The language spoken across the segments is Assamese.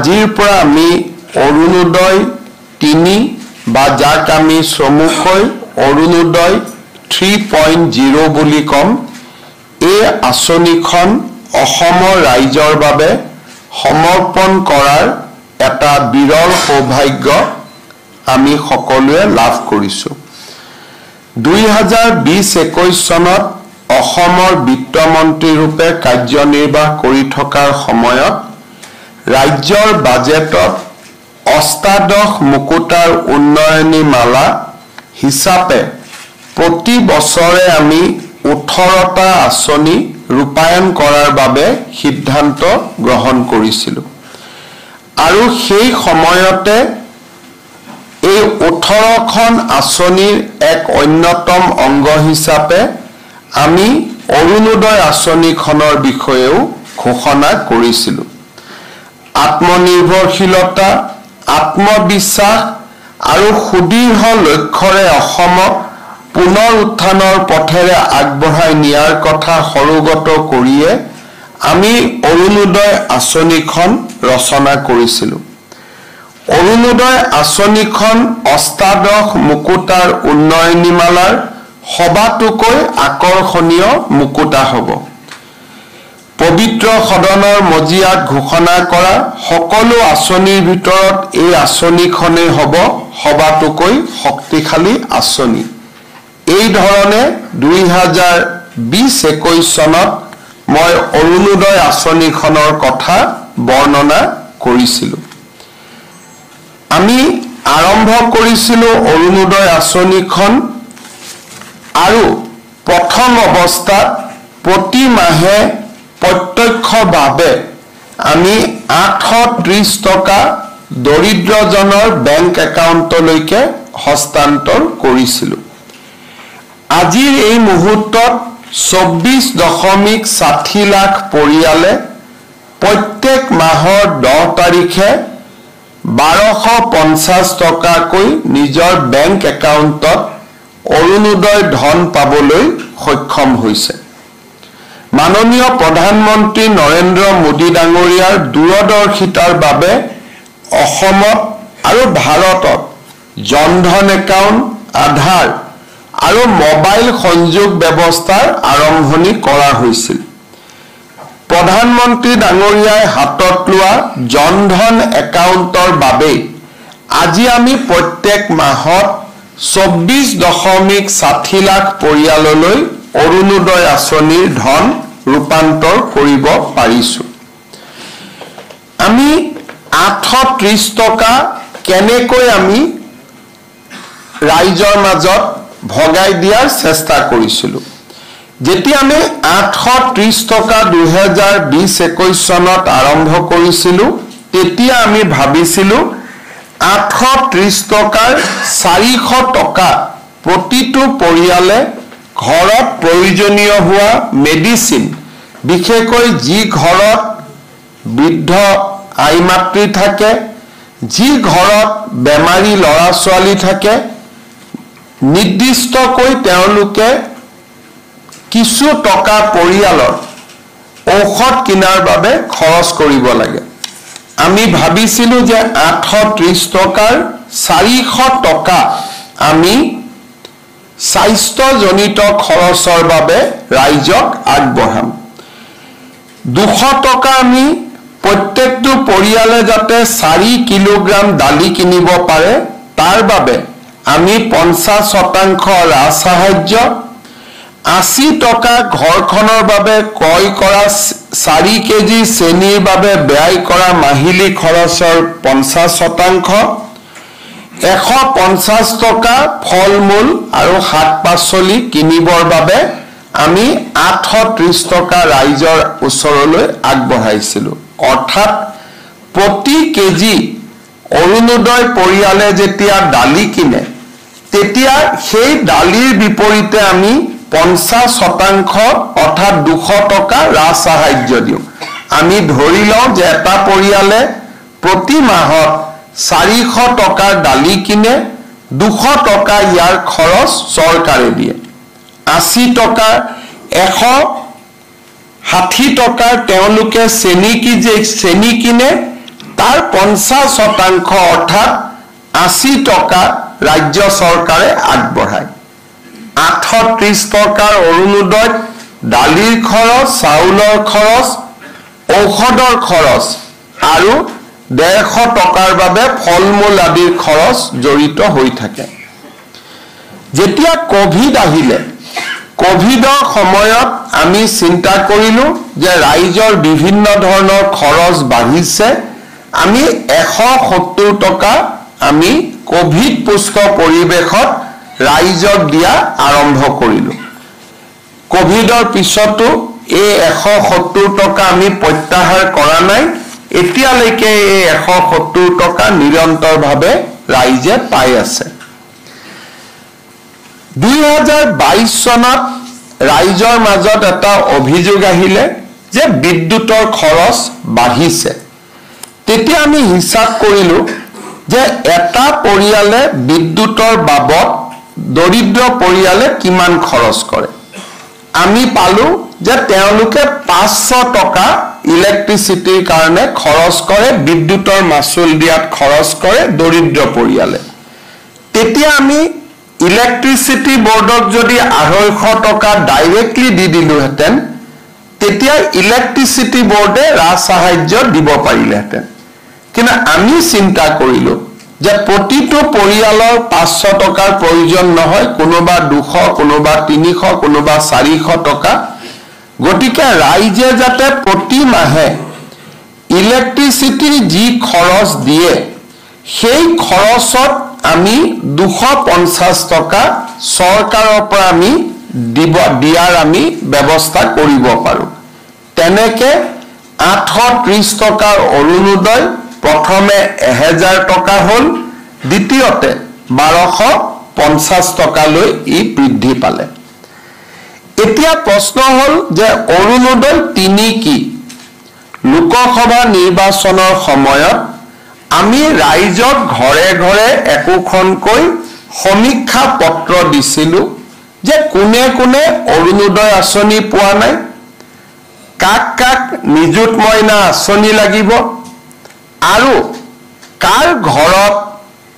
আজিৰ পৰা আমি অৰুণোদয় 3 বা যাক আমি চমুকৈ অৰুণোদয় 3.0 বুলি কম এই আঁচনিখন অসমৰ ৰাইজৰ বাবে সমৰ্পণ কৰাৰ এটা বিৰল সৌভাগ্য আমি সকলোৱে লাভ কৰিছো 2020-21 চনত অসমৰ বিত্তমন্ত্ৰী ৰূপে কাৰ্যনিৰ্বাহ কৰি থকাৰ সময়ত ৰাজ্যৰ বাজেটত অষ্টাদশ মুকুতাৰ উন্নয়নী মালা হিচাপে প্ৰতি বছৰে আমি 18টা আঁচনি ৰূপায়ণ কৰাৰ বাবে সিদ্ধান্ত গ্ৰহণ কৰিছিলো আৰু সেই সময়তে এই 18খন আঁচনিৰ এক অন্যতম অংগ হিচাপে আমি অৰুণোদয় আঁচনিখনৰ বিষয়েও ঘোষণা কৰিছিলো আত্মনিৰ্ভৰশীলতা আত্মবিশ্বাস আৰু সুদৃঢ় লক্ষ্যৰে অসমক পুনৰ উত্থানৰ পথেৰে আগবঢ়াই নিয়াৰ কথা সৰুগত কৰিয়ে আমি অৰুণোদয় আঁচনিখন ৰচনা কৰিছিলো অৰুণোদয় আঁচনিখন অষ্টাদশ মুকুতাৰ উন্নয়নীমালাৰ সবাতোকৈ আকৰ্ষণীয় মুকুতা হ'ব পবিত্ৰ সদনৰ মজিয়াত ঘোষণা কৰা সকলো আঁচনিৰ ভিতৰত এই আঁচনিখনেই হ'ব সবাতোকৈ শক্তিশালী আঁচনি এই ধৰণে 2020-21 চনত মই অৰুণোদয় আঁচনিখনৰ কথা বৰ্ণনা কৰিছিলো আমি আৰম্ভ কৰিছিলো অৰুণোদয় আঁচনিখন আৰু প্ৰথম অৱস্থাত প্ৰতি মাহে প্ৰত্যক্ষভাৱে আমি 830 টকা দৰিদ্ৰজনৰ বেংক একাউণ্টলৈকে হস্তান্তৰ কৰিছিলো আজিৰ এই মুহূৰ্তত 24.60 লাখ পৰিয়ালে প্ৰত্যেক মাহৰ 10 তাৰিখে 1250 টকাকৈ নিজৰ বেংক একাউণ্টত অৰুণোদয় ধন পাবলৈ সক্ষম হৈছে মাননীয় প্ৰধানমন্ত্ৰী নৰেন্দ্ৰ মোদী ডাঙৰীয়াৰ দূৰদৰ্শিতাৰ বাবে অসমত আৰু ভাৰতত জনধন একাউণ্ট আধাৰ আৰু মোবাইল সংযোগ ব্যৱস্থাৰ আৰম্ভণি কৰা হৈছিল প্ৰধানমন্ত্ৰী ডাঙৰীয়াই হাতত লোৱা জনধন একাউণ্টৰ বাবে আজি আমি প্ৰত্যেক মাহত 24.60 লাখ পৰিয়াললৈ অৰুণোদয় আঁচনিৰ ধন ৰূপান্তৰ কৰিব পাৰিছো আমি 830 টকা কেনেকৈ আমি ৰাইজৰ মাজত ভগাই দিয়াৰ চেষ্টা কৰিছিলো যেতিয়া আমি 830 টকা 2020-21 চনত আৰম্ভ কৰিছিলো তেতিয়া আমি ভাবিছিলো 830 টকাৰ 400 টকা প্ৰতিটো পৰিয়ালে ঘৰত প্ৰয়োজনীয় হোৱা মেডিচিন বিশেষকৈ যি ঘৰত বৃদ্ধ আই মাতৃ থাকে যি ঘৰত বেমাৰী ল'ৰা ছোৱালী থাকে নিৰ্দিষ্টকৈ তেওঁলোকে কিছু টকা পৰিয়ালৰ ঔষধ কিনাৰ বাবে খৰচ কৰিব লাগে আমি ভাবিছিলো যে 830 টকাৰ 400 টকা আমি স্বাস্থ্যজনিত খৰচৰ বাবে ৰাইজক আগবঢ়াম 200 টকা আমি প্ৰত্যেকটো পৰিয়ালে যাতে 4 কিলোগ্ৰাম দালি কিনিব পাৰে তাৰ বাবে আমি 50% ৰাজ সাহায্য 80 টকা ঘৰখনৰ বাবে ক্ৰয় কৰা 4 কেজি চেনিৰ বাবে ব্যয় কৰা মাহিলী খৰচৰ 50% 150 টকা ফলমূল আৰু শাক-পাচলি কিনিবৰ বাবে আমি 830 টকা ৰাইজৰ ওচৰলৈ আগবঢ়াইছিলো অৰ্থাৎ প্ৰতি কেজি অৰুণোদয় পৰিয়ালে যেতিয়া দালি কিনে তেতিয়া সেই দালিৰ বিপৰীতে আমি 50% অৰ্থাৎ 200 টকা ৰাজ সাহায্য দিওঁ আমি ধৰি লওঁ যে এটা পৰিয়ালে প্ৰতি মাহত 400 টকাৰ দালি কিনে 200 টকা ইয়াৰ খৰচ চৰকাৰে দিয়ে 80 টকা 160 টকাৰ তেওঁলোকে চেনি কিনে তাৰ 50% অৰ্থাৎ 80 টকা ৰাজ্য চৰকাৰে আগবঢ়ায় 830 টকাৰ অৰুণোদয়ত দালিৰ খৰচ চাউলৰ খৰচ ঔষধৰ খৰচ আৰু 150 টকাৰ বাবে ফলমূল আদিৰ খৰচ জড়িত হৈ থাকে যেতিয়া কোভিড আহিলে কোভিডৰ সময়ত আমি চিন্তা কৰিলো যে ৰাইজৰ বিভিন্ন ধৰণৰ খৰচ বাঢ়িছে আমি 170 টকা আমি কোভিড পুষ্ট পৰিবেশত ৰাইজক দিয়া আৰম্ভ কৰিলো কোভিডৰ পিছতো এই 170 টকা আমি প্ৰত্যাহাৰ কৰা নাই এতিয়ালৈকে এই 170 টকা নিৰন্তৰভাৱে ৰাইজে পাই আছে 2022 চনত ৰাইজৰ মাজত এটা অভিযোগ আহিলে যে বিদ্যুতৰ খৰচ বাঢ়িছে তেতিয়া আমি হিসাব কৰিলো যে এটা পৰিয়ালে বিদ্যুতৰ বাবদ দৰিদ্ৰ পৰিয়ালে কিমান খৰচ কৰে আমি পালো যে তেওঁলোকে 500 টকা ইলেক্ট্ৰিচিটিৰ কাৰণে খৰচ কৰে বিদ্যুতৰ মাচুল দিয়াত খৰচ কৰে দৰিদ্ৰ পৰিয়ালে তেতিয়া আমি ইলেক্ট্ৰিচিটি বোৰ্ডক যদি 250 টকা ডাইৰেক্টলি দি দিলোহেতেন তেতিয়া ইলেক্ট্ৰিচিটি বোৰ্ডে ৰাজসাহায্য দিব পাৰিলেহেতেন কিন্তু আমি চিন্তা কৰিলো যে প্ৰতিটো পৰিয়ালৰ 500 টকাৰ প্ৰয়োজন নহয় কোনোবা 200 কোনোবা 300 কোনোবা 400 টকা গতিকে ৰাইজে যাতে প্ৰতি মাহে ইলেক্ট্ৰিচিটিৰ যি খৰচ দিয়ে সেই খৰচত আমি 250 টকা চৰকাৰৰ পৰা আমি দিয়াৰ আমি ব্যৱস্থা কৰিব পাৰো তেনেকে 830 টকাৰ অৰুণোদয় প্ৰথমে 1000 টকা হল দ্বিতীয়তে 1250 টকালৈ ই বৃদ্ধি পালে এতিয়া প্ৰশ্ন হল যে অৰুণোদয় 3 কি লোকসভা নিৰ্বাচনৰ সময়ত আমি ৰাইজক ঘৰে ঘৰে একোখনকৈ সমীক্ষা পত্ৰ দিছিলো যে কোনে কোনে অৰুণোদয় আঁচনি পোৱা নাই কাক কাক নিযুত মইনা আঁচনি লাগিব আৰু কাৰ ঘৰত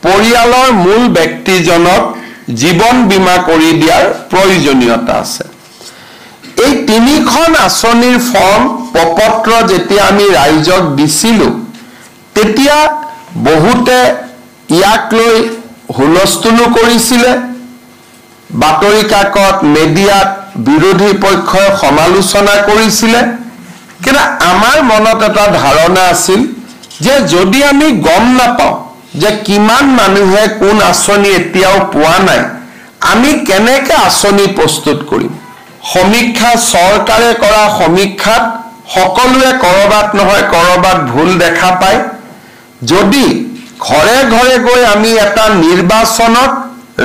পৰিয়ালৰ মূল ব্যক্তিজনক জীৱন বীমা কৰি দিয়াৰ প্ৰয়োজনীয়তা আছে এই 3খন আঁচনিৰ ফৰ্ম পপত্ৰ যেতিয়া আমি ৰাইজক দিছিলো তেতিয়া বহুতে ইয়াক লৈ হুলস্থুলো কৰিছিলে বাতৰি কাকত মিডিয়াত বিৰোধী পক্ষই সমালোচনা কৰিছিলে কিন্তু আমাৰ মনত এটা ধাৰণা আছিল যে যদি আমি গম নাপাওঁ যে কিমান মানুহে কোন আঁচনি এতিয়াও পোৱা নাই আমি কেনেকৈ আঁচনি প্ৰস্তুত কৰিম সমীক্ষা চৰকাৰে কৰা সমীক্ষাত সকলোৱে কৰবাত নহয় কৰবাত ভুল দেখা পায় যদি ঘৰে ঘৰে গৈ আমি এটা নিৰ্বাচনক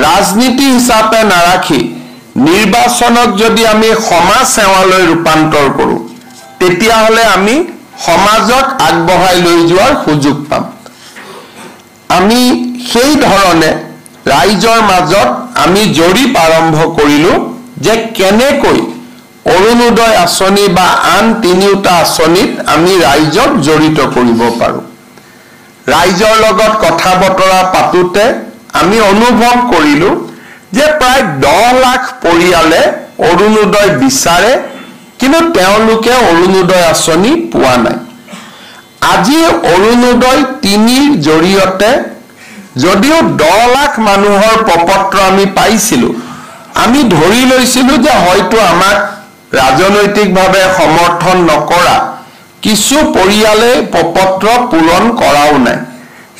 ৰাজনীতি হিচাপে নাৰাখি নিৰ্বাচনক যদি আমি সমাজ সেৱালৈ ৰূপান্তৰ কৰো তেতিয়া হলে আমি সমাজক আগবঢ়াই লৈ যোৱাৰ সুযোগ পাম আমি সেই ধৰণে ৰাইজৰ মাজত আমি জৰীপ আৰম্ভ কৰিলো যে কেনেকৈ অৰুণোদয় আঁচনি বা আন 3টা আঁচনিত আমি ৰাইজক জড়িত কৰিব পাৰো ৰাইজৰ লগত কথা বতৰা পাতোতে আমি অনুভৱ কৰিলো যে প্ৰায় 10 লাখ পৰিয়ালে অৰুণোদয় বিচাৰে কিন্তু তেওঁলোকে অৰুণোদয় আঁচনি পোৱা নাই আজি অৰুণোদয় 3ৰ জৰিয়তে যদিও 10 লাখ মানুহৰ প্ৰপত্ৰ আমি পাইছিলো আমি ধৰি লৈছিলো যে হয়তো আমাক ৰাজনৈতিকভাৱে সমৰ্থন নকৰা কিছু পৰিয়ালে প্ৰপত্ৰ পূৰণ কৰাও নাই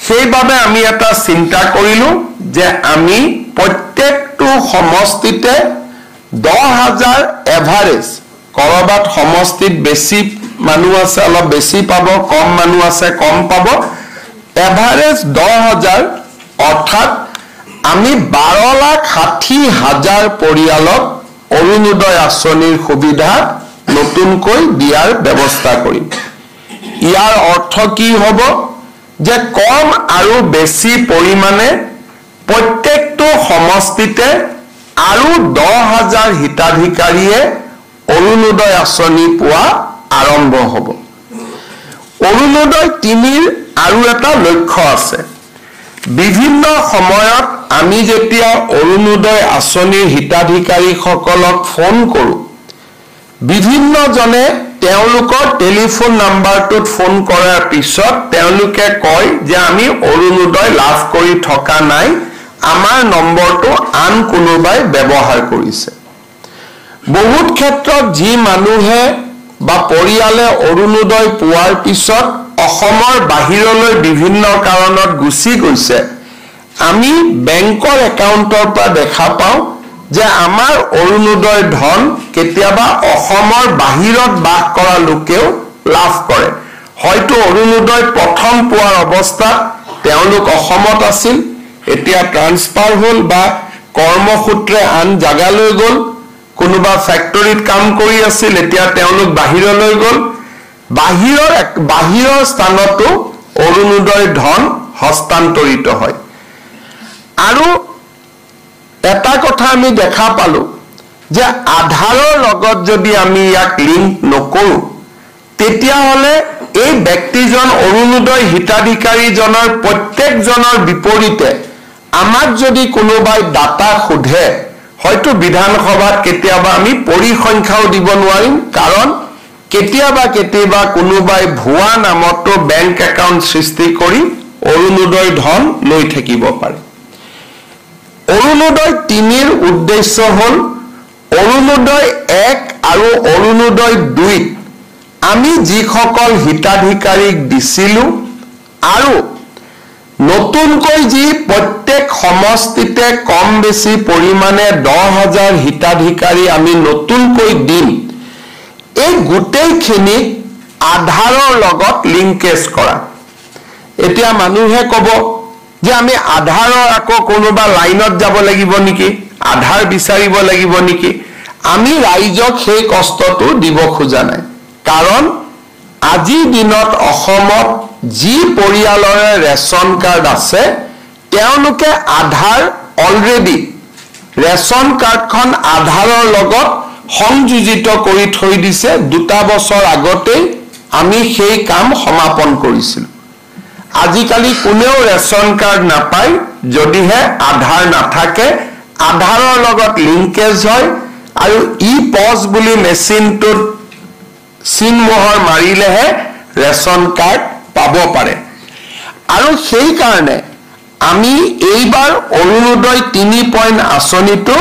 সেইবাবে আমি এটা চিন্তা কৰিলো যে আমি প্ৰত্যেকটো সমষ্টিতে 10,000 এভাৰেজ কৰবাত সমষ্টিত বেছি মানুহ আছে অলপ বেছি পাব কম মানুহ আছে কম পাব এভাৰেজ 10,000 অৰ্থাৎ আমি 12,60,000 পৰিয়ালক অৰুণোদয় আঁচনিৰ সুবিধা নতুনকৈ দিয়াৰ ব্যৱস্থা কৰিম ইয়াৰ অৰ্থ কি হ'ব যে কম আৰু বেছি পৰিমাণে প্ৰত্যেকটো সমষ্টিতে আৰু 10,000 হিতাধিকাৰীয়ে অৰুণোদয় আঁচনি পোৱা আৰম্ভ হ'ব অৰুণোদয় 3ৰ আৰু এটা লক্ষ্য আছে বিভিন্ন সময়ত আমি যেতিয়া অৰুণোদয় আঁচনিৰ হিতাধিকাৰীসকলক ফোন কৰোঁ বিভিন্ন জনে তেওঁলোকৰ টেলিফোন নাম্বাৰটোত ফোন কৰাৰ পিছত তেওঁলোকে কয় যে আমি অৰুণোদয় লাভ কৰি থকা নাই আমাৰ নম্বৰটো আন কোনোবাই ব্যৱহাৰ কৰিছে বহুত ক্ষেত্ৰত যি মানুহে বা পৰিয়ালে অৰুণোদয় পোৱাৰ পিছত অসমৰ বাহিৰলৈ বিভিন্ন কাৰণত গুচি গৈছে আমি বেংকৰ একাউণ্টৰ পৰা দেখা পাওঁ যে আমাৰ অৰুণোদয় ধন কেতিয়াবা অসমৰ বাহিৰত বাস কৰা লোকেও লাভ কৰে হয়তো অৰুণোদয় প্ৰথম পোৱাৰ অৱস্থাত তেওঁলোক অসমত আছিল এতিয়া ট্ৰান্সফাৰ হ'ল বা কৰ্মসূত্ৰে আন জাগালৈ গ'ল কোনোবা ফ্যাক্টৰীত কাম কৰি আছিল এতিয়া তেওঁলোক বাহিৰলৈ গ'ল বাহিৰৰ স্থানতো অৰুণোদয় ধন হস্তান্তৰিত হয় আৰু এটা কথা আমি দেখা পালো যে আধাৰৰ লগত যদি আমি ইয়াক লিংক নকৰো তেতিয়া হলে এই ব্যক্তিজন অৰুণোদয় হিতাধিকাৰীজনৰ প্ৰত্যেকজনৰ বিপৰীতে আমাক যদি কোনোবাই ডাটা খুধে হয়তো বিধানসভাত কেতিয়াবা আমি পৰিসংখ্যাও দিব নোৱাৰিম কাৰণ কেতিয়াবা কোনোবাই ভুৱা নামতো বেংক একাউণ্ট সৃষ্টি কৰি অৰুণোদয় ধন লৈ থাকিব পাৰে অৰুণোদয় 3ৰ উদ্দেশ্য হ'ল অৰুণোদয় 1 আৰু অৰুণোদয় 2 আমি যিসকল হিতাধিকাৰীক দিছিলো আৰু নতুনকৈ যি প্ৰত্যেক সমষ্টিতে কম বেছি পৰিমাণে 10,000 হিতাধিকাৰী আমি নতুনকৈ দিম এই গোটেইখিনি আধাৰৰ লগত লিংকেজ কৰা এতিয়া মানুহে ক'ব যে আমি আধাৰৰ আকৌ কোনোবা লাইনত যাব লাগিব নেকি আধাৰ বিচাৰিব লাগিব নেকি আমি ৰাইজক সেই কষ্টটো দিব খোজা নাই কাৰণ আজি দিনত অসমত যি পৰিয়ালৰে ৰেশন কাৰ্ড আছে তেওঁলোকে আধাৰ অলৰেডি ৰেশন কাৰ্ডখন আধাৰৰ লগত সংযোজিত কৰি থৈ দিছে 2 বছৰ আগতে আমি সেই কাম সমাপন কৰিছিলো আজিকালি কোনেও ৰেশন কাৰ্ড নাপায় যদিহে আধাৰ নাথাকে আধাৰৰ লগত লিংকেজ হয় আৰু ই পজ বুলি মেচিনটোত চিন মোহৰ মাৰিলেহে ৰেশন কাৰ্ড পাব পাৰে আৰু সেই কাৰণে আমি এইবাৰ অৰুণোদয় 3 পইণ্ট আঁচনিটো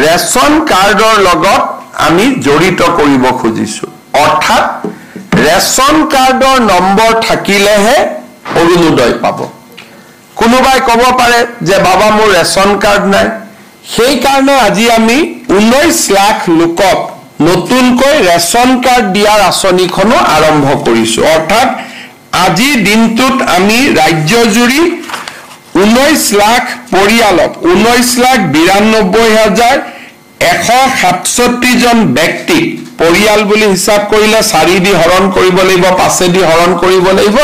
ৰেশন কাৰ্ডৰ লগত আমি জড়িত কৰিব খুজিছো অৰ্থাৎ ৰেশন কাৰ্ডৰ নম্বৰ থাকিলেহে অৰুণোদয় পাব কোনোবাই ক'ব পাৰে যে বাবা মোৰ ৰেশন কাৰ্ড নাই সেই কাৰণে আজি আমি 19 লাখ লোকক নতুনকৈ ৰেশন কাৰ্ড দিয়াৰ আঁচনিখনো আৰম্ভ কৰিছো অৰ্থাৎ আজি দিনটোত আমি ৰাজ্যজুৰি 19 লাখ পৰিয়ালক 19,92,167 জন ব্যক্তি পৰিয়াল বুলি হিচাপ কৰিলে 4 দি হৰণ কৰিব লাগিব 5 দি হৰণ কৰিব লাগিব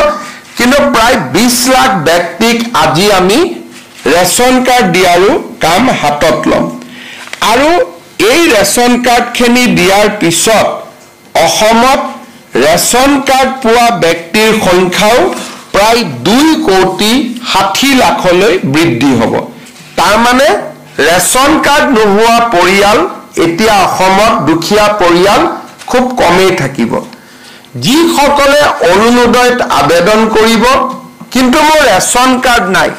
কিন্তু প্ৰায় 20 লাখ ব্যক্তিক আজি আমি ৰেশন কাৰ্ড দিয়াৰো কাম হাতত লম আৰু এই ৰেশন কাৰ্ডখিনি দিয়াৰ পিছত অসমত ৰেশন কাৰ্ড পোৱা ব্যক্তিৰ সংখ্যাও প্ৰায় 2,60 লাখলৈ বৃদ্ধি হ'ব তাৰ মানে ৰেশন কাৰ্ড নোহোৱা পৰিয়াল এতিয়া অসমত দুখীয়া পৰিয়াল খুব কমেই থাকিব যিসকলে অৰুণোদয়ত আবেদন কৰিব কিন্তু মোৰ ৰেশন কাৰ্ড নাই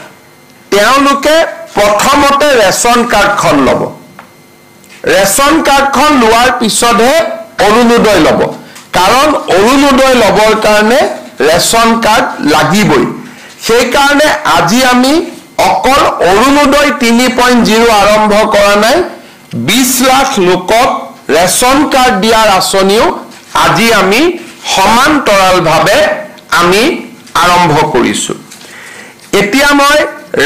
তেওঁলোকে প্ৰথমতে ৰেশন কাৰ্ডখন ল'ব ৰেশন কাৰ্ডখন লোৱাৰ পিছতহে অৰুণোদয় ল'ব কাৰণ অৰুণোদয় ল'বৰ কাৰণে ৰেশন কাৰ্ড লাগিবই সেই কাৰণে আজি আমি অকল অৰুণোদয় 3.0 আৰম্ভ কৰা নাই 20 লাখ লোকক ৰেশন কাৰ্ড দিয়াৰ আঁচনিও আজি আমি সমান্তৰালভাৱে আমি আৰম্ভ কৰিছো এতিয়া মই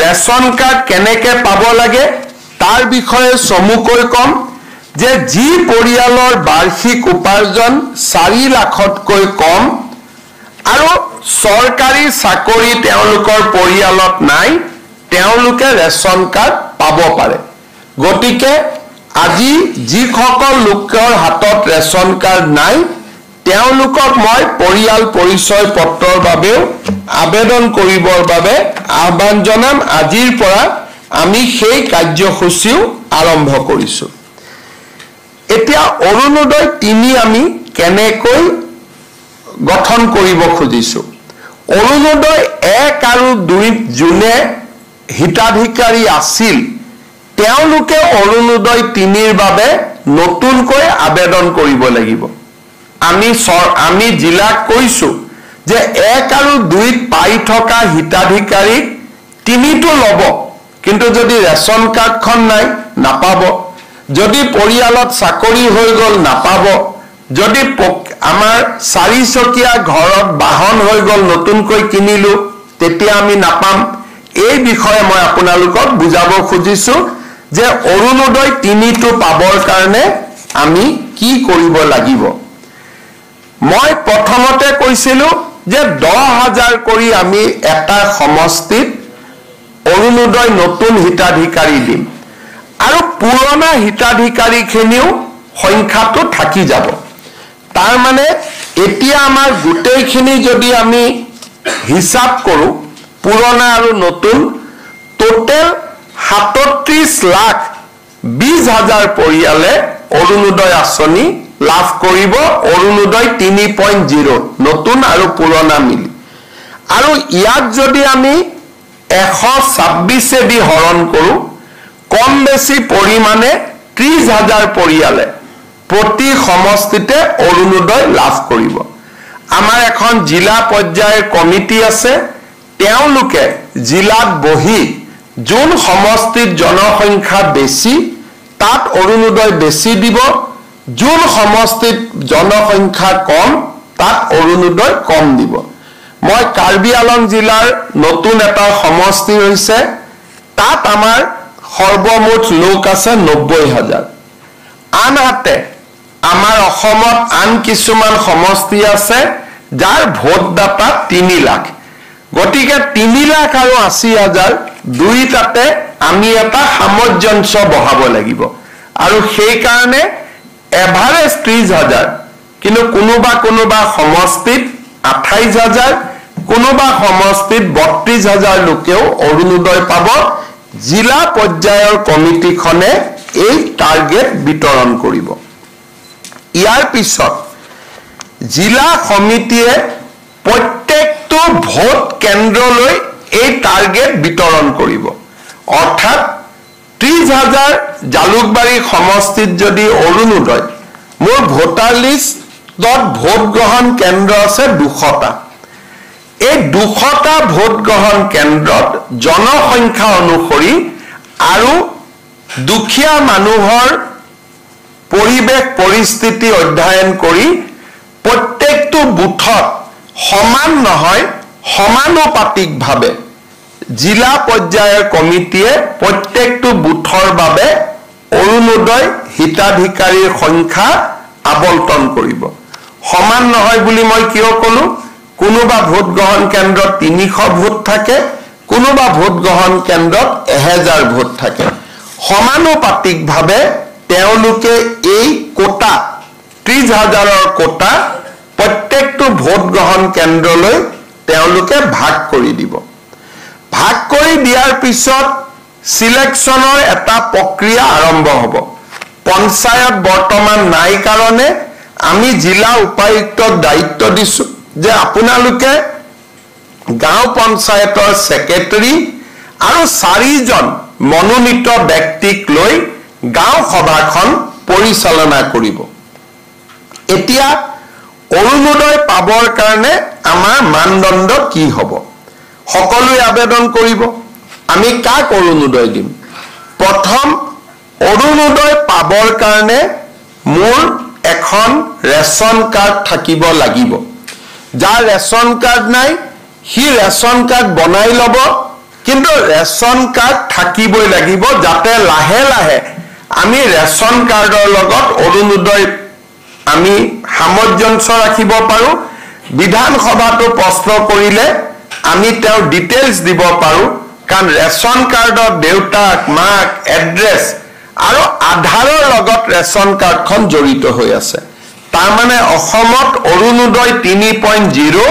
ৰেশন কাৰ্ড কেনেকৈ পাব লাগে তাৰ বিষয়ে চমুকৈ কম যে যি পৰিয়ালৰ বাৰ্ষিক উপাৰ্জন 4 লাখতকৈ কম আৰু চৰকাৰী চাকৰি তেওঁলোকৰ পৰিয়ালত নাই তেওঁলোকে ৰেশন কাৰ্ড পাব পাৰে গতিকে আজি যিসকল লোকৰ হাতত ৰেশন কাৰ্ড নাই তেওঁলোকক মই পৰিয়াল পৰিচয় পত্ৰৰ বাবেও আবেদন কৰিবৰ বাবে আহ্বান জনাম। আজিৰ পৰা আমি সেই কাৰ্যসূচীও আৰম্ভ কৰিছোঁ। এতিয়া অৰুণোদয় 3 আমি কেনেকৈ গঠন কৰিব খুজিছোঁ। অৰুণোদয় 1 আৰু 2 যোনে হিতাধিকাৰী আছিল তেওঁলোকে অৰুণোদয় 3ৰ বাবে নতুনকৈ আবেদন কৰিব লাগিব। আমি জিলাক কৈছোঁ যে 1 আৰু 2ত পাই থকা হিতাধিকাৰীক 3টো ল'ব, কিন্তু যদি ৰেচন কাৰ্ডখন নাই নাপাব, যদি পৰিয়ালত চাকৰি হৈ গ'ল নাপাব, যদি আমাৰ 4 চকীয়া ঘৰত বাহন হৈ গ'ল নতুনকৈ কিনিলোঁ তেতিয়া আমি নাপাম। এই বিষয়ে মই আপোনালোকক বুজাব খুজিছোঁ যে অৰুণোদয় 3টো পাবৰ কাৰণে আমি কি কৰিব লাগিব। মই প্ৰথমতে কৈছিলোঁ যে 10,000 কৰি আমি এটা সমষ্টিত অৰুণোদয় নতুন হিতাধিকাৰী দিম আৰু পুৰণা হিতাধিকাৰীখিনিও সংখ্যাটো থাকি যাব। তাৰ মানে এতিয়া আমাৰ গোটেইখিনি যদি আমি হিচাপ কৰোঁ পুৰণা আৰু নতুন টোটেল 37,20,000 পৰিয়ালে অৰুণোদয় আঁচনি লাভ কৰিব। অৰুণোদয় 3.0 নতুন আৰু পুৰণা মিলি। আৰু ইয়াক যদি আমি 126 দি হৰণ কৰোঁ কম বেছি পৰিমাণে 30,000 পৰিয়ালে প্ৰতি সমষ্টিতে অৰুণোদয় লাভ কৰিব। আমাৰ এখন জিলা পৰ্যায়ৰ কমিটি আছে, তেওঁলোকে জিলাত বহি যোন সমষ্টিত জনসংখ্যা বেছি তাত অৰুণোদয় বেছি দিব, যোন সমষ্টিত জনসংখ্যা কম তাত অৰুণোদয় কম দিব। মই কাৰ্বি আলং জিলাৰ নতুন এটা সমষ্টি হৈছে, তাত আমাৰ সৰ্বমুঠ লোক আছে 90,000। আনহাতে আমাৰ অসমত আন কিছুমান সমষ্টি আছে যাৰ ভোটদাতা 3 লাখ। গতিকে 3 লাখ আৰু 80,000 দুইটাতে আমি এটা সামঞ্জস্য বহাব লাগিব আৰু সেইকাৰণে এভাৰেজ 30,000, কিন্তু কোনোবা সমষ্টিত 28,000, কোনোবা সমষ্টিত 32,000 লোকেও অৰুণোদয় পাব। জিলা পৰ্যায়ৰ কমিটিখনে এই টাৰ্গেট বিতৰণ কৰিব। ইয়াৰ পিছত জিলা সমিতিয়ে প্ৰত্যেকটো ভোট কেন্দ্ৰলৈ এই টাৰ্গেট বিতৰণ কৰিব। অৰ্থাৎ 30,000 জালুকবাৰী সমষ্টিত যদি অৰুণোদয়, মোৰ ভোটাৰ লিষ্টত ভোট গ্ৰহণ কেন্দ্ৰ আছে 200টা। এই 200টা ভোট গ্ৰহণ কেন্দ্ৰত জনসংখ্যা অনুসৰি আৰু দুখীয়া মানুহৰ পৰিৱেশ পৰিস্থিতি অধ্যয়ন কৰি প্ৰত্যেকটো বুথত সমান নহয় সমানুপাতিকভাৱে জিলা পৰ্যায়ৰ কমিটিয়ে প্ৰত্যেকটো বুথৰ বাবে অৰুণোদয় হিতাধিকাৰীৰ সংখ্যা আবণ্টন কৰিব। সমান নহয় বুলি মই কিয় ক'লো? কোনোবা ভোট গ্ৰহণ কেন্দ্ৰত 300 ভোট থাকে, কোনোবা ভোট গ্ৰহণ কেন্দ্ৰত 1000 ভোট থাকে। সমানুপাতিকভাৱে তেওঁলোকে এই কোটা 30,000ৰ কোটা প্ৰত্যেকটো ভোট গ্ৰহণ কেন্দ্ৰলৈ তেওঁলোকে ভাগ কৰি দিব। ভাগ কৰি দিয়াৰ পিছত সিলেকশ্যনৰ এটা প্ৰক্ৰিয়া আৰম্ভ হ'ব। পঞ্চায়ত বৰ্তমান নাই কাৰণে আমি জিলা উপায়ুক্তক দায়িত্ব দিছোঁ যে আপোনালোকে গাঁও পঞ্চায়তৰ সেক্ৰেটাৰী আৰু 4জন মনোনীত ব্যক্তিক লৈ গাঁও সভাখন পৰিচালনা কৰিব। এতিয়া অৰুণোদয় পাবৰ কাৰণে আমাৰ মানদণ্ড কি হ'ব? সকলোৱে আবেদন কৰিব। আমি কাক অৰুণোদয় দিম? প্ৰথম অৰুণোদয় পাবৰ কাৰণে মোৰ এখন ৰেচন কাৰ্ড থাকিব লাগিব। যাৰ ৰেচন কাৰ্ড নাই সি ৰেচন কাৰ্ড বনাই ল'ব, কিন্তু ৰেচন কাৰ্ড থাকিবই লাগিব যাতে লাহে লাহে আমি ৰেচন কাৰ্ডৰ লগত অৰুণোদয় আমি সামঞ্জস্য ৰাখিব পাৰোঁ। বিধানসভাটো প্ৰশ্ন কৰিলে আমি তেওঁৰ ডিটেইলছ দিব পাৰোঁ, কাৰণ ৰেচন কাৰ্ডৰ দেউতাক মাক এড্ৰেছ আৰু আধাৰৰ লগত ৰেচন কাৰ্ডখন জড়িত হৈ আছে। তাৰ মানে অসমত অৰুণোদয় 3.0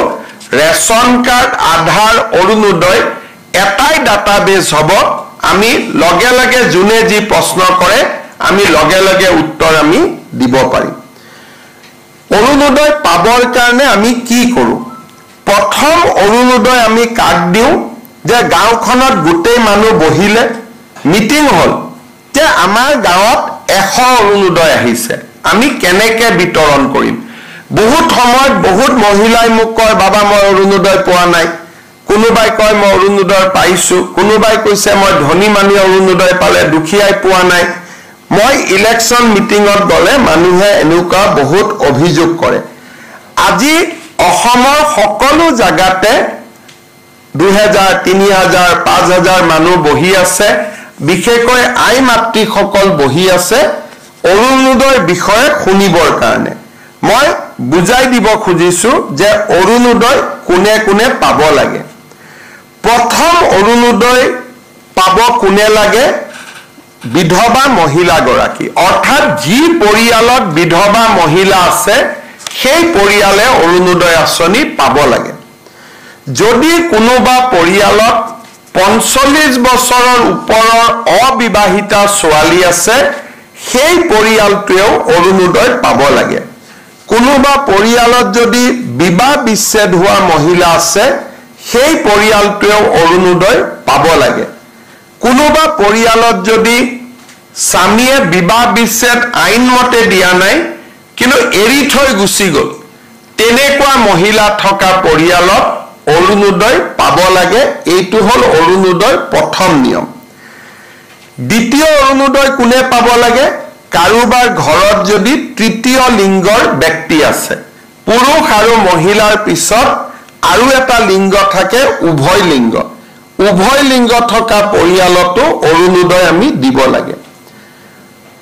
ৰেশন কাৰ্ড আধাৰ অৰুণোদয় এটাই ডাটাবেস হ'ব আমি লগে লগে জুনে যি প্ৰশ্ন কৰে আমি লগে লগে উত্তৰ আমি দিব পাৰিম অৰুণোদয় পাবৰ কাৰণে আমি কি কৰো প্ৰথম অৰুণোদয় আমি কাক দিও যে গাঁওখনত গোটেই মানুহ বহিলে মিটিং হল যে আমাৰ গাঁৱত 100 অৰুণোদয় আহিছে আমি কেনেকৈ বিতৰণ কৰিম বহুত সময়ত বহুত মহিলাই মোক কয় বাবা মই অৰুণোদয় পোৱা নাই কোনোবাই কয় মই অৰুণোদয় পাইছো কোনোবাই কৈছে মই ধনী মানুহ অৰুণোদয় পালে দুখীয়াই পোৱা নাই মই ইলেকশন মিটিংত গলে মানুহে এনেকুৱা বহুত অভিযোগ কৰে আজি অসমৰ সকলো জাগাতে 2000 3000 5000 মানুহ বহি আছে বিশেষকৈ আই মাতৃ সকল বহি আছে অৰুণোদয় বিষয়ে শুনিবৰ কাৰণে মই বুজাই দিব খুজিছো যে অৰুণোদয় কোনে কোনে পাব লাগে প্ৰথম অৰুণোদয় পাব কোনে লাগে বিধবা মহিলা গৰাকী অৰ্থাৎ যি পৰিয়ালত বিধবা মহিলা আছে সেই পৰিয়ালে অৰুণোদয় আঁচনি পাব লাগে যদি কোনোবা পৰিয়ালত 45 বছৰৰ ওপৰৰ অবিবাহিতা ছোৱালী আছে সেই পৰিয়ালটোৱেও অৰুণোদয় পাব লাগে কোনোবা পৰিয়ালত যদি বিবাহ বিচ্ছেদ হোৱা মহিলা আছে সেই পৰিয়ালটোৱেও অৰুণোদয় পাব লাগে কোনোবা পৰিয়ালত যদি স্বামীয়ে বিবাহ বিচ্ছেদ আইনমতে দিয়া নাই কিন্তু এৰি থৈ গুচি গ'ল তেনেকুৱা মহিলা থকা পৰিয়ালত অৰুণোদয় পাব লাগে এইটো হল অৰুণোদয় প্ৰথম নিয়ম দ্বিতীয় অৰুণোদয় কোনে পাব লাগে কাৰোবাৰ ঘৰত যদি তৃতীয় লিংগৰ ব্যক্তি আছে পুৰুষ আৰু মহিলাৰ পিছত আৰু এটা লিংগ থাকে উভয় লিংগ থকা পৰিয়ালতো অৰুণোদয় আমি দিব লাগে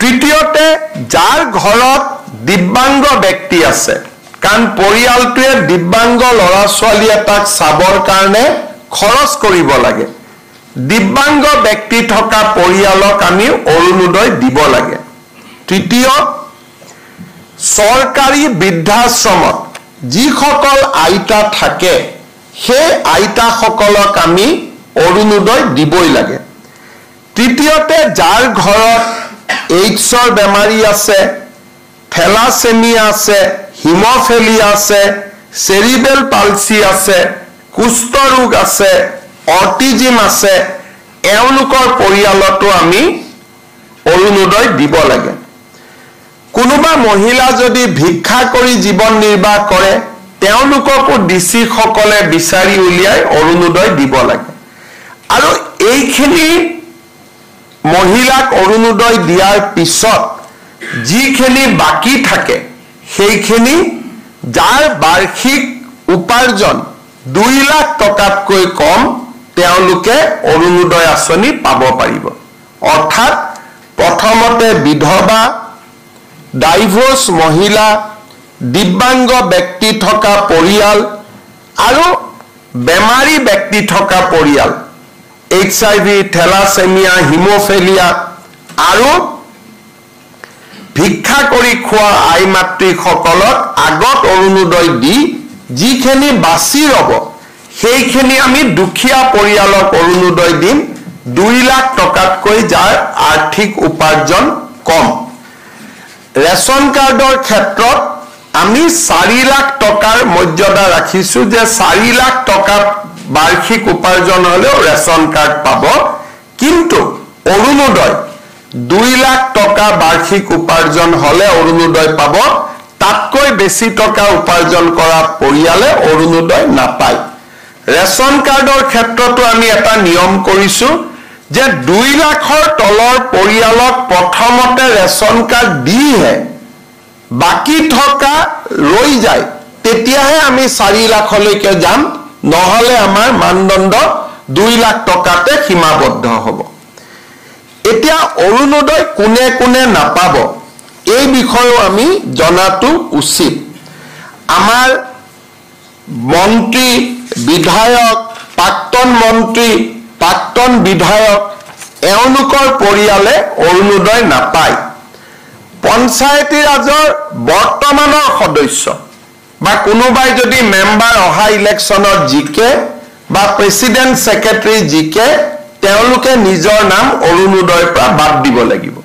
তৃতীয়তে যাৰ ঘৰত দিব্যাংগ ব্যক্তি আছে কাৰণ পৰিয়ালটোৱে দিব্যাংগ ল'ৰা ছোৱালী এটাক চাবৰ কাৰণে খৰচ কৰিব লাগে দিব্যাংগ ব্যক্তি থকা পৰিয়ালক আমি অৰুণোদয় দিব লাগে তৃতীয় চৰকাৰী বৃদ্ধাশ্ৰমত যিসকল আইতা থাকে সেই আইতা সকলক আমি অৰুণোদয় দিবই লাগে তৃতীয়তে যাৰ ঘৰত এইডছৰ বেমাৰী আছে থেলাছেমিয়া আছে হিমোফিলিয়া আছে চেৰিবেল পালসি আছে কুষ্ঠ ৰোগ আছে অটিজিম আছে এওঁলোকৰ পৰিয়ালতো আমি অৰুণোদয় দিব লাগে কোনোবা মহিলা যদি ভিক্ষা কৰি জীৱন নিৰ্বাহ কৰে তেওঁলোককো ডিসি সকলে বিচাৰি উলিয়াই অৰুণোদয় দিব লাগে আৰু এইখিনি মহিলাক অৰুণোদয় দিয়াৰ পিছত যিখিনি বাকি থাকে সেইখিনি যাৰ বাৰ্ষিক উপাৰ্জন 2 লাখ টকাতকৈ কম তেওঁলোকে অৰুণোদয় আঁচনি পাব পাৰিব অৰ্থাৎ প্ৰথমতে বিধৱা ডাইভোৰ্স মহিলা দিব্যাংগ ব্যক্তি থকা পৰিয়াল আৰু বেমাৰী ব্যক্তি থকা পৰিয়াল HIV থেলাছেমিয়া হিমোফিলিয়া আৰু ভিক্ষা কৰি খোৱা আই মাতৃ সকলক আগত অৰুণোদয় দি যিখিনি বাছি ৰব সেইখিনি আমি দুখীয়া পৰিয়ালক অৰুণোদয় দিম 2 লাখ টকাতকৈ যাৰ আৰ্থিক উপাৰ্জন কম ৰেশন কাৰ্ডৰ ক্ষেত্ৰত আমি 4 লাখ টকাৰ মৰ্যাদা ৰাখিছো যে 4 লাখ টকা বাৰ্ষিক উপাৰ্জন হলেও ৰেশন কাৰ্ড পাব কিন্তু অৰুণোদয় 2 লাখ টকা বাৰ্ষিক উপাৰ্জন হলে অৰুণোদয় পাব তাতকৈ বেছি টকা উপাৰ্জন কৰা পৰিয়ালে অৰুণোদয় নাপায় ৰেশন কাৰ্ডৰ ক্ষেত্ৰতো আমি এটা নিয়ম কৰিছো যে 2 লাখৰ তলৰ পৰিয়ালক প্ৰথমতে ৰেশন কাৰ্ড দিহে বাকি থকা ৰৈ যায় তেতিয়াহে আমি 4 লাখলৈকে যাম নহলে আমাৰ মানদণ্ড 2 লাখ টকাতে সীমাবদ্ধ হ'ব এতিয়া অৰুণোদয় কোনে কোনে নাপাব এই বিষয়ে আমি জনাটো উচিত আমাৰ মন্ত্ৰী বিধায়ক প্ৰাক্তন মন্ত্ৰী প্ৰাক্তন বিধায়ক এওঁলোকৰ পৰিয়ালে অৰুণোদয় নাপায় পঞ্চায়তী ৰাজৰ বৰ্তমানৰ সদস্য বা কোনোবাই যদি মেম্বাৰ অহা ইলেকশ্যনত জিকে বা প্ৰেচিডেণ্ট ছেক্ৰেটাৰী জিকে তেওঁলোকে নিজৰ নাম অৰুণোদয়ৰ পৰা বাদ দিব লাগিব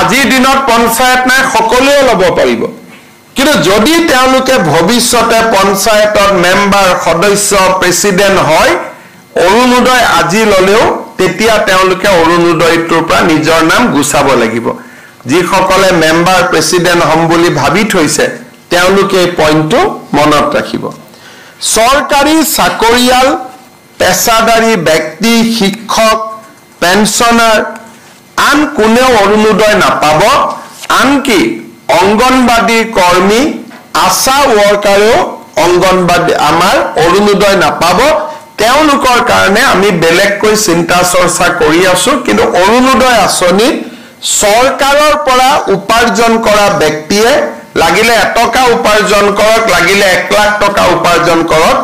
আজিৰ দিনত পঞ্চায়ত নাই সকলোৱে ল'ব পাৰিব কিন্তু যদি তেওঁলোকে ভৱিষ্যতে পঞ্চায়তৰ মেম্বাৰ সদস্য প্ৰেচিডেণ্ট হয় অৰুণোদয় আজি ল'লেও তেতিয়া তেওঁলোকে অৰুণোদয়টোৰ পৰা নিজৰ নাম গুচাব লাগিব যিসকলে মেম্বাৰ প্ৰেচিডেণ্ট হ'ম বুলি ভাবি থৈছে তেওঁলোকে এই পইণ্টটো মনত ৰাখিব চৰকাৰী চাকৰিয়াল পেছাদাৰী ব্যক্তি শিক্ষক পেঞ্চনাৰ আন কোনেও অৰুণোদয় নাপাব আনকি অংগনবাদী কৰ্মী আশা ৱৰ্কাৰেও অংগনবাদী আমাৰ অৰুণোদয় নাপাব তেওঁলোকৰ কাৰণে আমি বেলেগকৈ চিন্তা চৰ্চা কৰি আছো কিন্তু অৰুণোদয় আঁচনিত চৰকাৰৰ পৰা উপাৰ্জন কৰা ব্যক্তিয়ে লাগিলে এটকা উপাৰ্জন কৰক লাগিলে 1 লাখ টকা উপাৰ্জন কৰক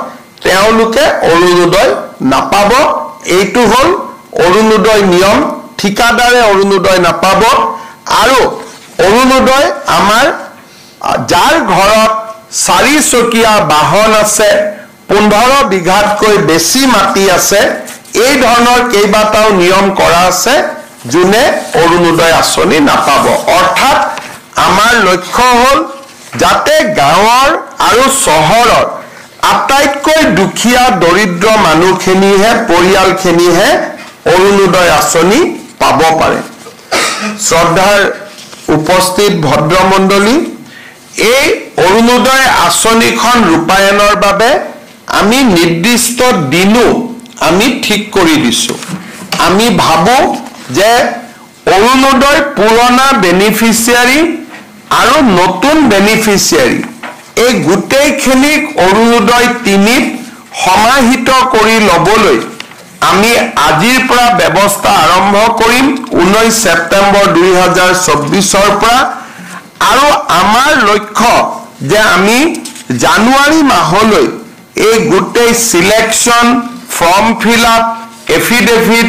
তেওঁলোকে অৰুণোদয় নাপাব এইটো হ'ল অৰুণোদয় নিয়ম ঠিকাদাৰে অৰুণোদয় নাপাব আৰু অৰুণোদয় আমাৰ যাৰ ঘৰত 4 চকীয়া বাহন আছে 15 বিঘাতকৈ বেছি মাটি আছে এই ধৰণৰ কেইবাটাও নিয়ম কৰা আছে যোনে অৰুণোদয় আঁচনি নাপাব অৰ্থাৎ আমাৰ লক্ষ্য হ'ল যাতে গাঁৱৰ আৰু চহৰৰ আটাইতকৈ দুখীয়া দৰিদ্ৰ মানুহখিনিহে পৰিয়ালখিনিহে অৰুণোদয় আঁচনি পাব পাৰে শ্ৰদ্ধাৰ উপস্থিত ভদ্ৰমণ্ডলী এই অৰুণোদয় আঁচনিখন ৰূপায়ণৰ বাবে আমি নিৰ্দিষ্ট দিনো আমি ঠিক কৰি দিছো আমি ভাবো যে অৰুণোদয় পুৰণা বেনিফিচিয়াৰী আৰু নতুন বেনিফিচিয়াৰী এই গোটেইখিনিক অৰুণোদয় 3ত সমাহিত কৰি ল'বলৈ আমি আজিৰ পৰা ব্যৱস্থা আৰম্ভ কৰিম 19 ছেপ্টেম্বৰ 2024 পৰা আৰু আমাৰ লক্ষ্য যে আমি জানুৱাৰী মাহলৈ এই গোটেই selection form fill up affidavit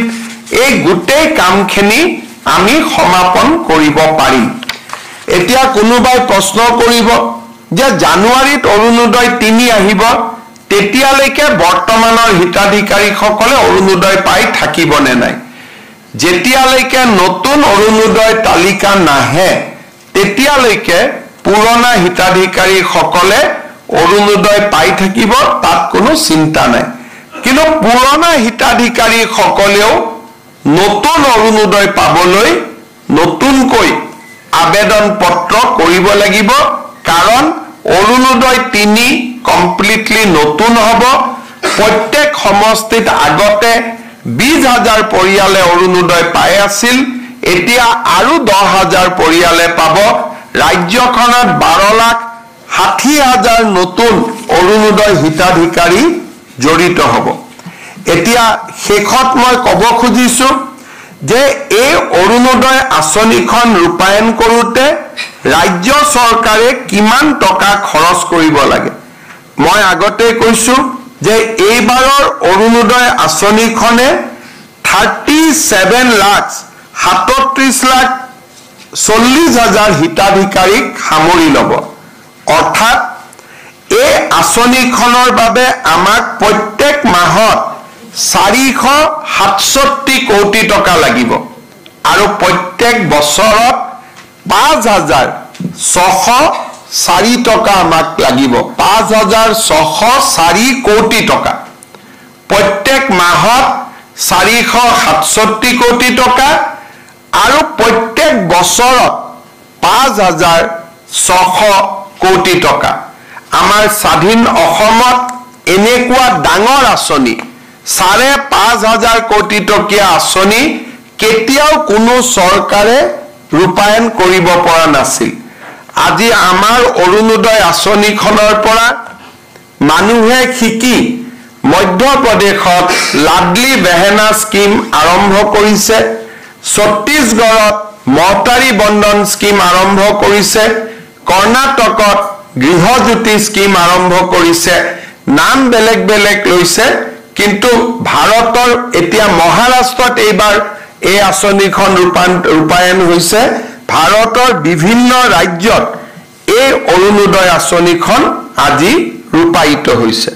এই গোটেই কামখিনি আমি সমাপন কৰিব পাৰিম এতিয়া কোনোবাই প্ৰশ্ন কৰিব যে জানুৱাৰীত অৰুণোদয় 3 আহিব তেতিয়ালৈকে বৰ্তমানৰ হিতাধিকাৰীসকলে অৰুণোদয় পাই থাকিবনে নাই যেতিয়ালৈকে নতুন অৰুণোদয় তালিকা নাহে তেতিয়ালৈকে পুৰণা হিতাধিকাৰীসকলে অৰুণোদয় পাই থাকিব তাত কোনো চিন্তা নাই কিন্তু পুৰণা হিতাধিকাৰীসকলেও নতুন অৰুণোদয় পাবলৈ নতুনকৈ আবেদন পত্ৰ কৰিব লাগিব কাৰণ অৰুণোদয় 3 কমপ্লিটলি নতুন হ'ব প্ৰত্যেক সমষ্টিত আগতে 20,000 পৰিয়ালে অৰুণোদয় পাই আছিল এতিয়া আৰু 10,000 পৰিয়ালে পাব ৰাজ্যখনত 12,60,000 নতুন অৰুণোদয় হিতাধিকাৰী জড়িত হ'ব এতিয়া শেষত মই ক'ব খুজিছো যে এই অৰুণোদয় আঁচনিখন ৰূপায়ণ কৰোতে ৰাজ্য চৰকাৰে কিমান টকা খৰচ কৰিব লাগে মই আগতে কৈছো যে এইবাৰৰ অৰুণোদয় আঁচনিখনে 37 লাখ 37 লাখ 40,000 হিতাধিকাৰীক সামৰি ল'ব অৰ্থাৎ এই আঁচনিখনৰ বাবে আমাক প্ৰত্যেক মাহত 467 কোটি টকা লাগিব আৰু প্ৰত্যেক বছৰত 5,604 টকা আমাক লাগিব 5,604 কোটি টকা প্ৰত্যেক মাহত 467 কোটি টকা আৰু প্ৰত্যেক বছৰত 5,600 কোটি টকা আমাৰ স্বাধীন অসমত এনেকুৱা ডাঙৰ আঁচনি 5,500 কোটি টকীয়া আঁচনি কেতিয়াও কোনো চৰকাৰে ৰূপায়ণ কৰিব পৰা নাছিল আজি আমাৰ অৰুণোদয় আঁচনিখনৰ পৰা মানুহে শিকি মধ্যপ্ৰদেশত লাডলি বেহেনা স্কিম আৰম্ভ কৰিছে ছত্তীশগড়ত মহতাৰী বন্ধন স্কিম আৰম্ভ কৰিছে কৰ্ণাটকত গৃহজ্যোতি স্কিম আৰম্ভ কৰিছে নাম বেলেগ বেলেগ লৈছে কিন্তু ভাৰতৰ এতিয়া মহাৰাষ্ট্ৰত এইবাৰ এই আঁচনিখন ৰূপায়ণ হৈছে ভাৰতৰ বিভিন্ন ৰাজ্যত এই অৰুণোদয় আঁচনিখন আজি ৰূপায়িত হৈছে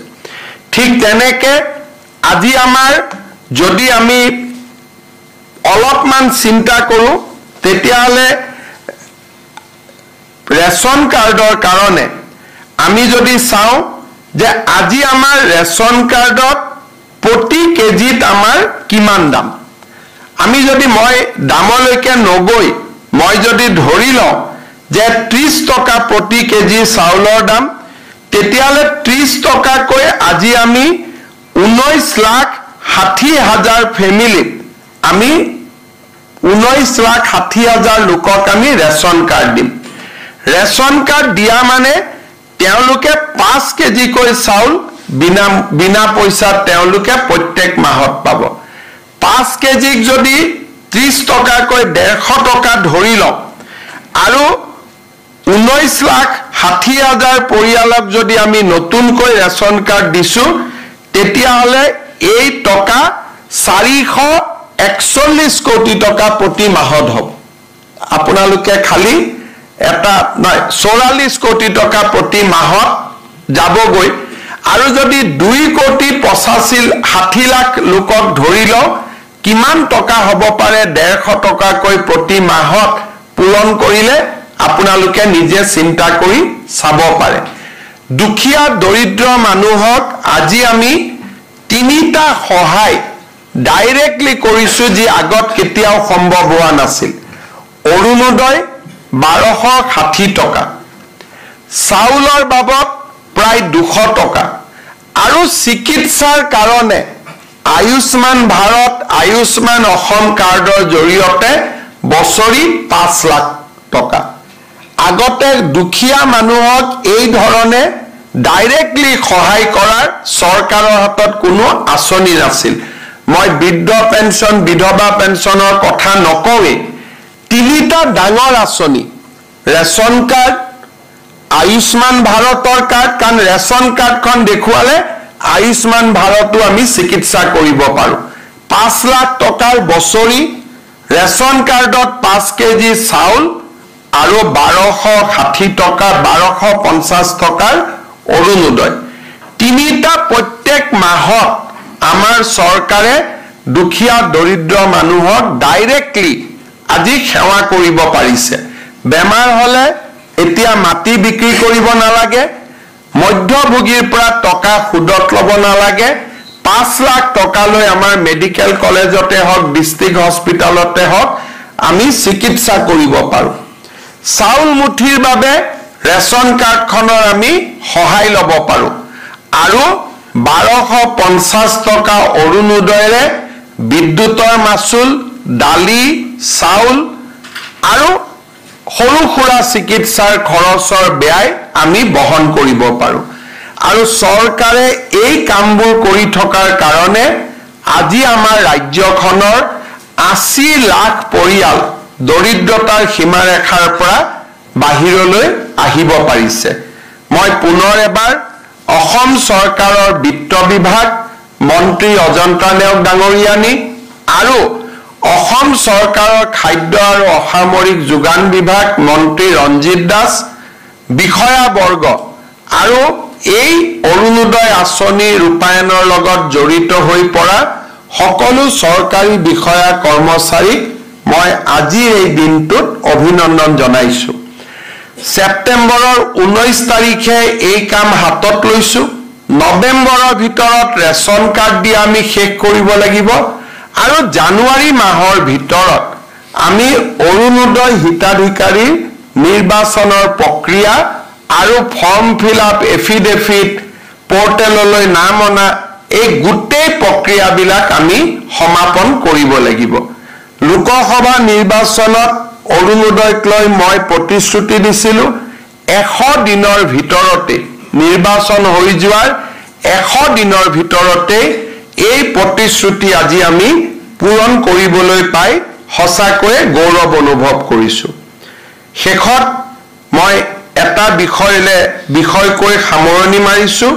ঠিক তেনেকে আজি আমাৰ যদি আমি অলপমান চিন্তা কৰোঁ তেতিয়াহ'লে ৰেচন কাৰ্ডৰ কাৰণে আমি যদি চাওঁ যে আজি আমাৰ ৰেচন কাৰ্ডত প্ৰতি কেজিত আমাৰ কিমান দাম আমি যদি মই দামলৈকে নগৈ মই যদি ধৰি লওঁ যে 30 টকা প্ৰতি কেজি চাউলৰ দাম তেতিয়াহ'লে 30 টকাকৈ আজি আমি 19,60,000 ফেমিলিত আমি 19,60,000 লোকক আমি ৰেচন কাৰ্ড দিম ৰেচন কাৰ্ড দিয়া মানে তেওঁলোকে 5 কেজিকৈ চাউল বিনা পইচাত তেওঁলোকে প্ৰত্যেক মাহত পাব 5 কেজিক যদি 30 টকাকৈ 150 টকা ধৰি লওঁ আৰু 19,60,000 পৰিয়ালক যদি আমি নতুনকৈ ৰেচন কাৰ্ড দিছো তেতিয়াহ'লে এই টকা 441 কোটি টকা প্ৰতি মাহত হ'ব আপোনালোকে খালি এটা নাই 44 কোটি টকা প্ৰতি মাহত যাবগৈ আৰু যদি 2 কোটি 60 লাখ লোকক ধৰি লওঁ কিমান টকা হ'ব পাৰে 150 টকাকৈ প্ৰতি মাহত পূৰণ কৰিলে আপোনালোকে নিজে চিন্তা কৰি চাব পাৰে দুখীয়া দৰিদ্ৰ মানুহক আজি আমি তিনিটা সহায় ডাইৰেক্টলি কৰিছো যি আগত কেতিয়াও সম্ভৱ হোৱা নাছিল অৰুণোদয় 1260 টকা চাউলৰ বাবদ প্ৰায় 200 টকা আৰু চিকিৎসাৰ কাৰণে আয়ুষ্মান ভাৰত আয়ুষ্মান অসম কাৰ্ডৰ জৰিয়তে বছৰি 5 লাখ টকা আগতে দুখীয়া মানুহক এই ধৰণে ডাইৰেক্টলি সহায় কৰাৰ চৰকাৰৰ হাতত কোনো আঁচনি নাছিল মই বৃদ্ধ পেঞ্চন বিধৱা পেঞ্চনৰ কথা নকওঁৱে তিনিটা ডাঙৰ আঁচনি ৰেচন কাৰ্ড আয়ুষ্মান ভাৰতৰ কাৰ্ড কাৰণ ৰেচন কাৰ্ডখন দেখুৱালে আয়ুষ্মান ভাৰতো আমি চিকিৎসা কৰিব পাৰো 5 লাখ টকাৰ বছৰি ৰেচন কাৰ্ডত 5 কেজি চাউল আৰু 1260 টকা 1250 টকাৰ অৰুণোদয় তিনিটা প্ৰত্যেক মাহত আমাৰ চৰকাৰে দুখীয়া দৰিদ্ৰ মানুহক ডাইৰেক্টলি আজি সেৱা কৰিব পাৰিছে বেমাৰ হলে এতিয়া মাটি বিক্ৰী কৰিব নালাগে মধ্যভোগীৰ পৰা টকা সুদত ল'ব নালাগে 5 লাখ টকালৈ আমাৰ মেডিকেল কলেজতে হওক ডিস্ট্ৰিক্ট হস্পিটালতে হওক আমি চিকিৎসা কৰিব পাৰো চাউল মুঠিৰ বাবে ৰেচন কাৰ্ডখনৰ আমি সহায় ল'ব পাৰো আৰু 1250 টকা অৰুণোদয়েৰে বিদ্যুতৰ মাচুল দালি চাউল আৰু সৰু খুৰা চিকিৎসাৰ খৰচৰ ব্যয় আমি বহন কৰিব পাৰো আৰু চৰকাৰে এই কামবোৰ কৰি থকাৰ কাৰণে আজি আমাৰ ৰাজ্যখনৰ 80 লাখ পৰিয়াল দৰিদ্ৰতাৰ সীমাৰেখাৰ পৰা বাহিৰলৈ আহিব পাৰিছে মই পুনৰ এবাৰ অসম চৰকাৰৰ বিত্ত বিভাগ মন্ত্ৰী অজন্তা নেওগ ডাঙৰীয়ানী আৰু অসম চৰকাৰৰ খাদ্য আৰু অসামৰিক যোগান বিভাগ মন্ত্ৰী ৰঞ্জিত দাস বিষয়াবৰ্গ আৰু এই অৰুণোদয় আঁচনি ৰূপায়ণৰ লগত জড়িত হৈ পৰা সকলো চৰকাৰী বিষয়া কৰ্মচাৰীক মই আজি এই দিনটোত অভিনন্দন জনাইছো সেপ্টেম্বৰৰ 19 তাৰিখে এই কাম হাতত লৈছো নৱেম্বৰৰ ভিতৰত ৰেচন কাৰ্ড দি আমি শেষ কৰিব লাগিব আৰু জানুৱাৰী মাহৰ ভিতৰত আমি অৰুণোদয় হিতাধিকাৰী নিৰ্বাচনৰ প্ৰক্ৰিয়া আৰু ফৰ্ম ফিলআপ এফিডেভিট পোৰ্টেললৈ নাম অনা এই গোটেই প্ৰক্ৰিয়াবিলাক আমি সমাপন কৰিব লাগিব লোকসভা নিৰ্বাচনত অৰুণোদয়ক লৈ মই প্ৰতিশ্ৰুতি দিছিলো 100 দিনৰ ভিতৰতে নিৰ্বাচন হৈ যোৱাৰ 100 দিনৰ ভিতৰতে এই প্ৰতিশ্ৰুতি আজি আমি পূৰণ কৰিবলৈ পাই সঁচাকৈ গৌৰৱ অনুভৱ কৰিছো শেষত মই এটা বিষয়কৈ সামৰণি মাৰিছো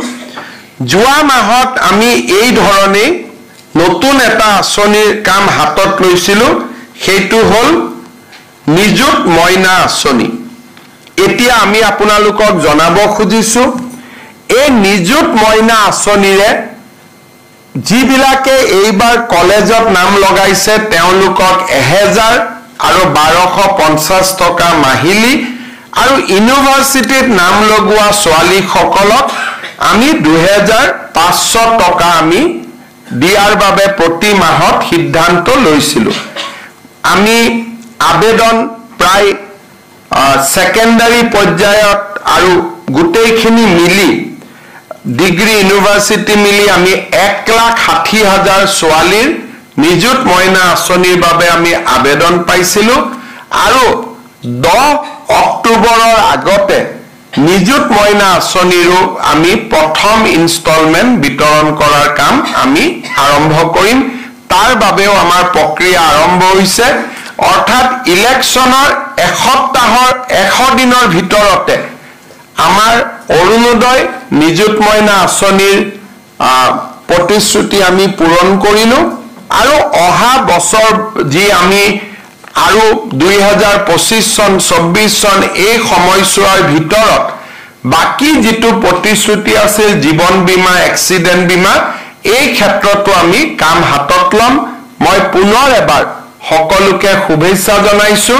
যোৱা মাহত আমি এই ধৰণে নতুন এটা আঁচনিৰ কাম হাতত লৈছিলো সেইটো হল নিযুত মইনা আঁচনি এতিয়া আমি আপোনালোকক জনাব খুজিছো এই নিযুত মইনা আঁচনিৰে যিবিলাকে এইবাৰ কলেজত নাম লগাইছে তেওঁলোকক 1000 আৰু 1250 টকা মাহিলি আৰু ইউনিভাৰ্চিটিত নাম লগোৱা ছোৱালীসকলক আমি 2500 টকা আমি দিয়াৰ বাবে প্ৰতি মাহত সিদ্ধান্ত লৈছিলো আমি আবেদন প্ৰায় সেকেন্ডাৰী পৰ্যায়ত আৰু গোটেইখিনি মিলি ডিগ্ৰী ইউনিভাৰ্চিটি মিলি আমি 1,60,000 ছোৱালীৰ নিযুত মইনা আঁচনিৰ বাবে আমি আবেদন পাইছিলো আৰু 10 অক্টোবৰৰ আগতে নিযুত মইনা আঁচনিৰো আমি প্ৰথম ইনষ্টলমেন্ট বিতৰণ কৰাৰ কাম আমি আৰম্ভ কৰিম তাৰ বাবেও আমাৰ প্ৰক্ৰিয়া আৰম্ভ হৈছে অৰ্থাৎ ইলেকশ্যনৰ এসপ্তাহৰ 100 দিনৰ ভিতৰতে আমাৰ অৰুণোদয় নিযুত মইনা আঁচনিৰ প্ৰতিশ্ৰুতি আমি পূৰণ কৰিলো আৰু অহা বছৰ যি আমি আৰু 2025 চন 24 চন এই সময়ছোৱাৰ ভিতৰত বাকি যেটো প্ৰতিশ্ৰুতি আছে জীৱন বীমা এক্সিডেন্ট বীমা এই ক্ষেত্ৰতো আমি কাম হাতত লম মই পুনৰ এবাৰ সকলোকে শুভেচ্ছা জনাইছো